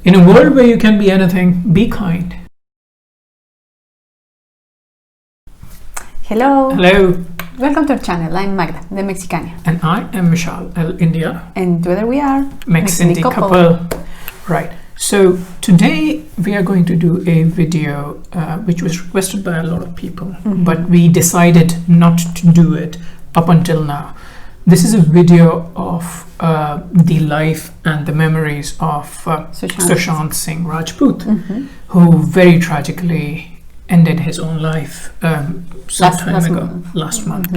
In a world where you can be anything, be kind. Hello. Hello. Welcome to our channel. I'm Magda, the Mexicana. And I am Vishal, India. And together we are MexIndi Couple. Right. So today we are going to do a video which was requested by a lot of people, but we decided not to do it up until now. This is a video of the life and the memories of SUSHANT Singh Rajput, who very tragically ended his own life last month.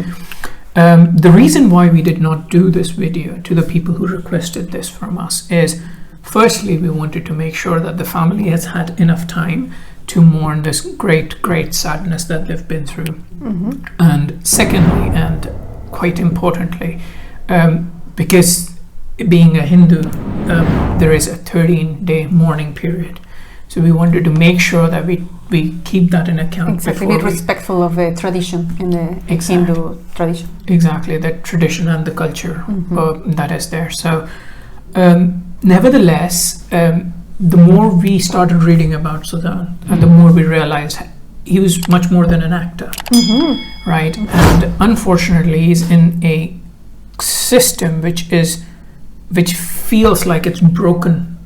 The reason why we did not do this video to the people who requested this from us is, firstly, we wanted to make sure that the family has had enough time to mourn this great sadness that they've been through. And secondly, and quite importantly, because being a Hindu, there is a 13-day mourning period. So we wanted to make sure that we keep that in account. Exactly, be respectful of the tradition in the Hindu tradition. Exactly, the tradition and the culture that is there. So nevertheless, the more we started reading about SUSHANT, and the more we realized he was much more than an actor, right? And unfortunately, he's in a system which feels like it's broken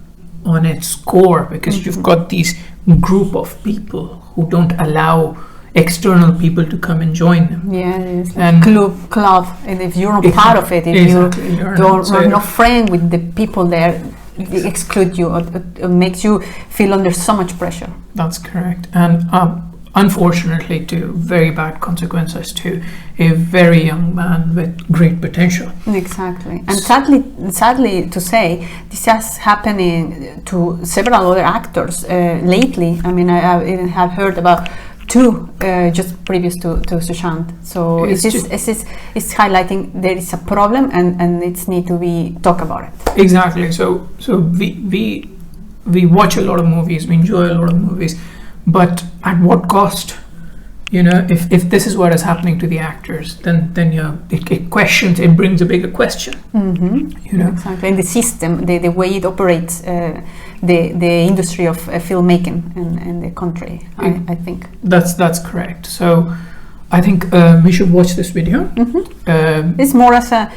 on its core, because you've got these group of people who don't allow external people to come and join them. Yeah, it's like club, and if you're not part of it, if you're not friend with the people there, they exclude you, or it makes you feel under so much pressure. That's correct. And unfortunately, to very bad consequences to a very young man with great potential. Exactly. And sadly to say, this has happened to several other actors lately. I mean, I even have heard about two just previous to SUSHANT. So it's highlighting there is a problem, and it needs to be talked about it. Exactly. So we watch a lot of movies, we enjoy a lot of movies, but at what cost? You know, if this is what is happening to the actors, then it brings a bigger question. You know, exactly. And the system, the way it operates, the industry of filmmaking in the country, I think that's correct. So I think we should watch this video. It's more as a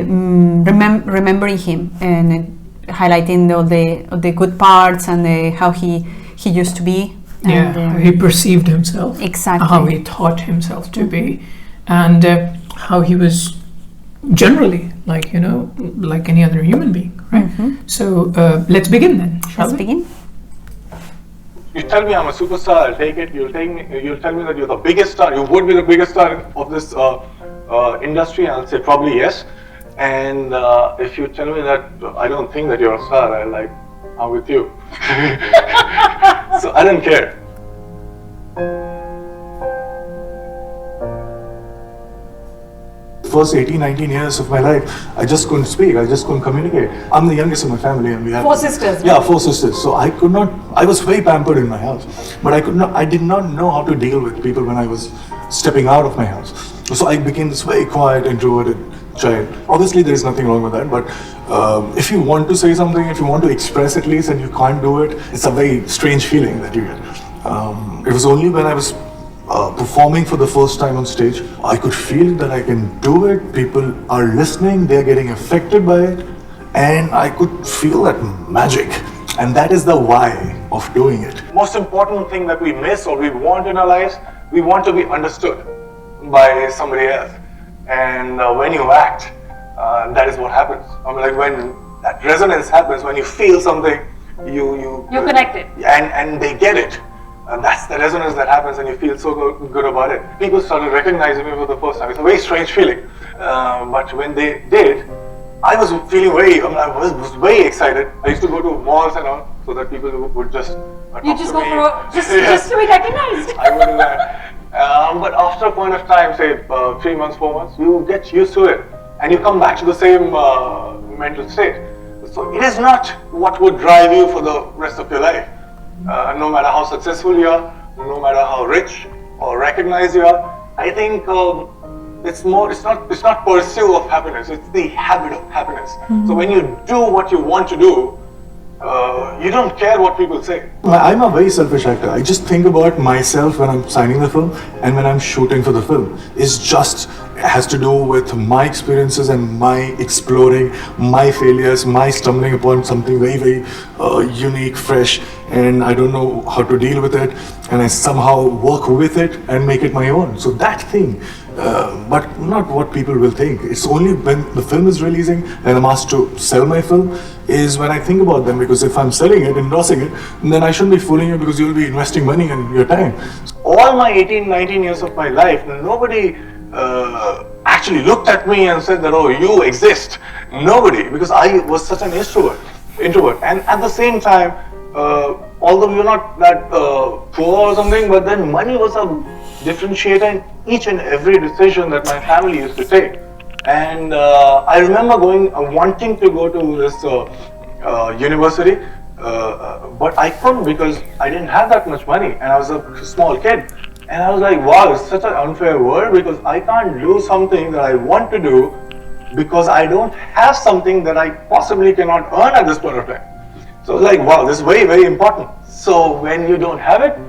remembering him and highlighting all the good parts and how he used to be. How he perceived himself, exactly, how he taught himself to be, and how he was generally like any other human being, right? So let's begin then. Let's begin. You tell me I'm a superstar, I'll take it. You'll tell me that you're the biggest star. You would be the biggest star of this industry. I'll say probably yes. And if you tell me that I don't think that you're a star, I'm with you. So I don't care. First 18-19 years of my life, I just couldn't speak, I just couldn't communicate. I'm the youngest in my family, and we have 4 sisters. Yeah, 4 sisters. So I was very pampered in my house, but I did not know how to deal with people when I was stepping out of my house. So I became this very quiet, introverted child. Obviously there is nothing wrong with that, but if you want to say something, if you want to express at least, and you can't do it, it's a very strange feeling that you get. It was only when I was performing for the first time on stage, I could feel that I can do it, people are listening, they're getting affected by it, and I could feel that magic. And that is the why of doing it. Most important thing that we miss or we want in our lives, we want to be understood by somebody else. And when you act, that is what happens. I mean, like when that resonance happens, when you feel something, you're connected, and they get it. And that's the resonance that happens, and you feel so good about it. People started recognizing me for the first time. It's a very strange feeling. But when they did, I was feeling I was very excited. I used to go to malls and all, so that people would just talk you just to go me. for just to be recognized. I would do that. But after a point of time, say 3 months, 4 months, you get used to it, and you come back to the same mental state. So it is not what would drive you for the rest of your life. No matter how successful you are, no matter how rich or recognized you are, I think it's not pursuit of happiness, it's the habit of happiness. So when you do what you want to do, you don't care what people say. I'm a very selfish actor. I just think about myself when I'm signing the film and when I'm shooting for the film. It has to do with my experiences and my exploring my failures, my stumbling upon something very, very unique, fresh, and I don't know how to deal with it, and I somehow work with it and make it my own. So that thing, but not what people will think. It's only when the film is releasing and I'm asked to sell my film is when I think about them, because if I'm selling it, endorsing it, then I shouldn't be fooling you because you'll be investing money and your time. All my 18, 19 years of my life, nobody actually looked at me and said that, oh, you exist. Nobody, because I was such an introvert. And at the same time, although we were not that poor or something, but then money was a differentiator in each and every decision that my family used to take. And I remember wanting to go to this university, but I couldn't because I didn't have that much money and I was a small kid. And I was like, wow, it's such an unfair world because I can't do something that I want to do because I don't have something that I possibly cannot earn at this point of time. So I was like, wow, this is very, very important. So when you don't have it,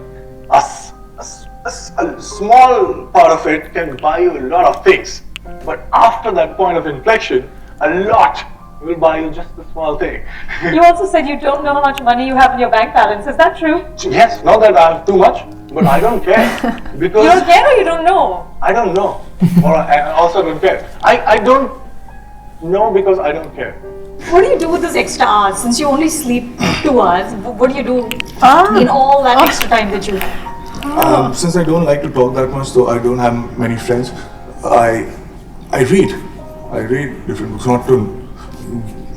a small part of it can buy you a lot of things. But after that point of inflection, a lot will buy you just a small thing. You also said you don't know how much money you have in your bank balance. Is that true? Yes, not that I have too much, but I don't care. Because You don't care or you don't know? I don't know. Or I also don't care. I don't know because I don't care. What do you do with this extra hours? Since you only sleep 2 hours, what do you do in all that extra time that you have? Since I don't like to talk that much, so I don't have many friends, I read. I read different books, not to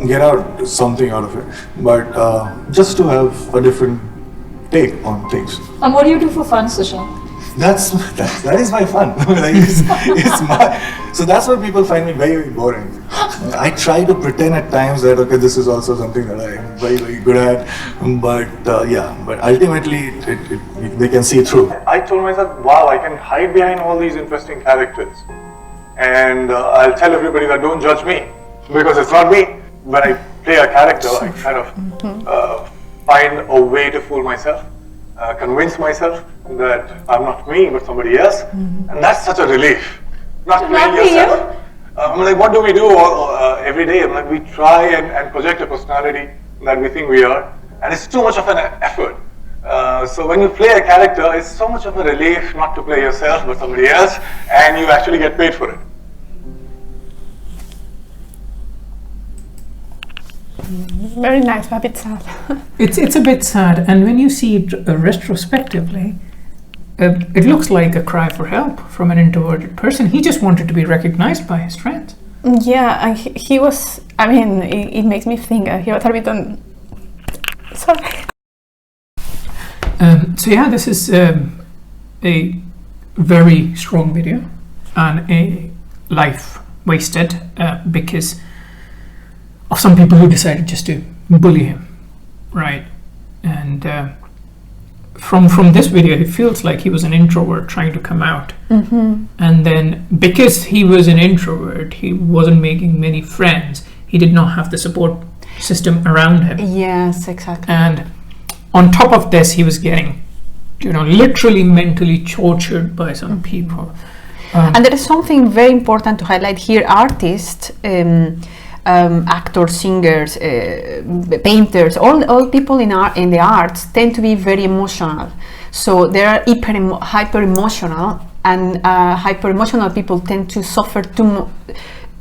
get out something out of it, but just to have a different take on things. And what do you do for fun, Sushant? That is my fun. Like, it's my, so that's what people find me very, very boring. I try to pretend at times that okay, this is also something that I'm very, very good at, but but ultimately they can see through. I told myself, wow, I can hide behind all these interesting characters. And I'll tell everybody that don't judge me, because it's not me. When I play a character, I kind of find a way to fool myself, convince myself that I'm not me, but somebody else. And that's such a relief. Not playing yourself. I'm like, what do we do every day? I'm like, we try and project a personality that we think we are. And it's too much of an effort. So when you play a character, it's so much of a relief not to play yourself, but somebody else, and you actually get paid for it. Very nice, but a bit sad. It's a bit sad, and when you see it retrospectively, it looks like a cry for help from an introverted person. He just wanted to be recognized by his friends. Yeah, and he was, I mean, it makes me think he was a bit on. Sorry. So yeah, this is a very strong video and a life wasted because of some people who decided just to bully him, right? And from this video, it feels like he was an introvert trying to come out. And then because he was an introvert, he wasn't making many friends. He did not have the support system around him. Yes, exactly. And on top of this, he was getting, literally mentally tortured by some people. And there is something very important to highlight here. Artists, actors, singers, painters, all people in the arts tend to be very emotional. So they are hyper emotional, and hyper emotional people tend to suffer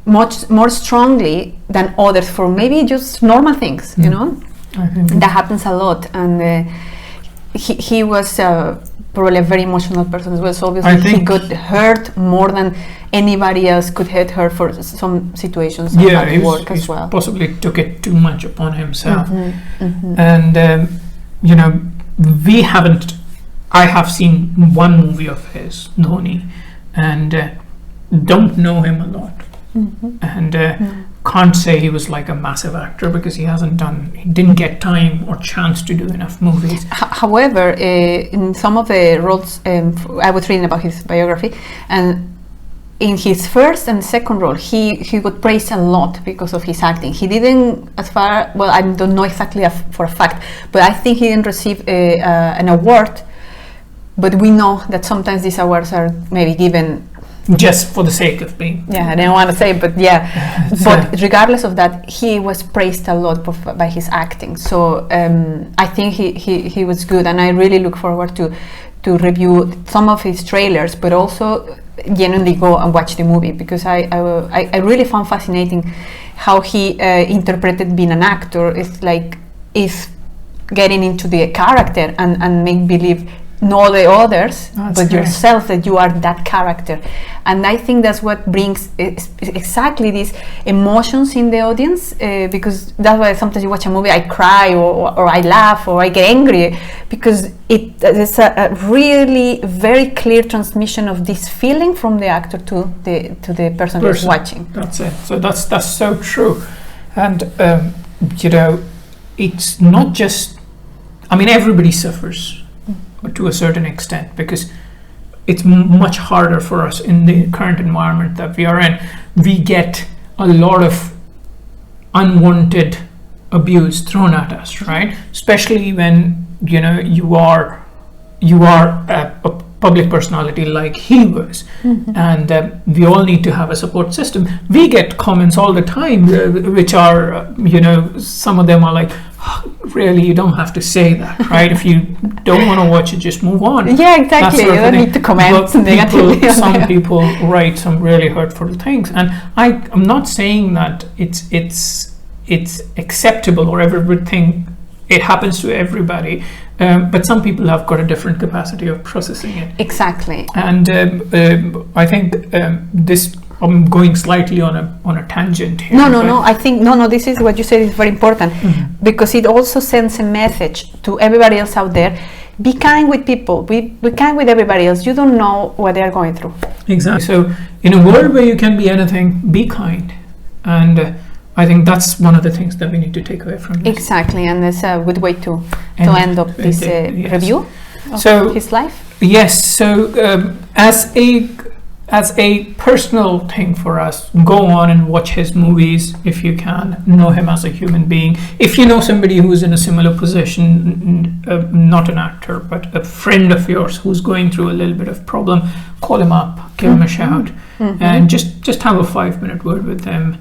much more strongly than others for maybe just normal things, I think that happens a lot. And he was probably a very emotional person as well, so obviously he could hurt more than anybody else could hurt her for some situations at work as well. Possibly took it too much upon himself. And I have seen one movie of his, Dhoni, and don't know him a lot. And can't say he was like a massive actor because he didn't get time or chance to do enough movies. However, in some of the roles, I was reading about his biography, and in his first and second role, he got praised a lot because of his acting. He didn't, I don't know exactly for a fact, but I think he didn't receive an award. But we know that sometimes these awards are maybe given just for the sake of being. Yeah, I didn't want to say, but yeah. But regardless of that, he was praised a lot by his acting. So I think he was good, and I really look forward to review some of his trailers, but also genuinely go and watch the movie, because I really found fascinating how he interpreted being an actor. It's like is getting into the character and make believe not the others, but yourself, that you are that character. And I think that's what brings exactly these emotions in the audience, because that's why sometimes you watch a movie, I cry or I laugh or I get angry, because it's a really very clear transmission of this feeling from the actor to the person who's watching. That's it. So that's so true. And it's not just, everybody suffers to a certain extent, because it's much harder for us in the current environment that we are in. We get a lot of unwanted abuse thrown at us, right? Especially when you are a public personality like he was, and we all need to have a support system. We get comments all the time, which are some of them are like, really, you don't have to say that, right? If you don't want to watch it, just move on. Yeah, exactly. You don't need to comment negatively. Some people write some really hurtful things, and I'm not saying that it's acceptable or everything. It happens to everybody, but some people have got a different capacity of processing it. Exactly. And I think this. I'm going slightly on a tangent here. No. I think this is what you said is very important, because it also sends a message to everybody else out there. Be kind with people. Be kind with everybody else. You don't know what they are going through. Exactly. So in a world where you can be anything, be kind. And I think that's one of the things that we need to take away from this. Exactly, and that's a good way to end up this review of his life. Yes. So as a personal thing for us, go on and watch his movies if you can. Know him as a human being. If you know somebody who's in a similar position, not an actor, but a friend of yours who's going through a little bit of problem, call him up, give him a shout, and just have a 5-minute word with them.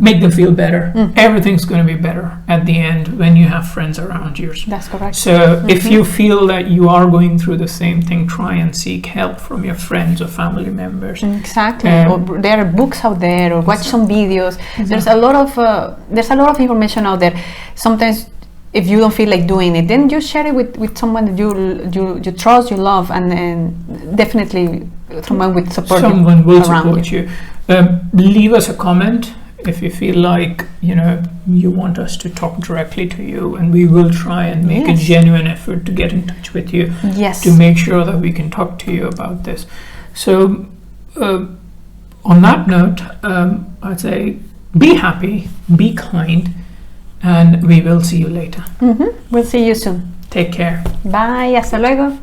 Make them feel better. Everything's going to be better at the end when you have friends around you. That's correct. So if you feel that you are going through the same thing, try and seek help from your friends or family members. Exactly. Or there are books out there, or watch some videos. There's a lot of information out there. Sometimes if you don't feel like doing it, then you share it with someone that you trust, you love, and definitely someone with support. Someone will support you. Leave us a comment if you feel like you want us to talk directly to you, and we will try and make a genuine effort to get in touch with you, to make sure that we can talk to you about this. So on that note, I'd say be happy, be kind, and we will see you later. We'll see you soon. Take care. Bye, hasta luego.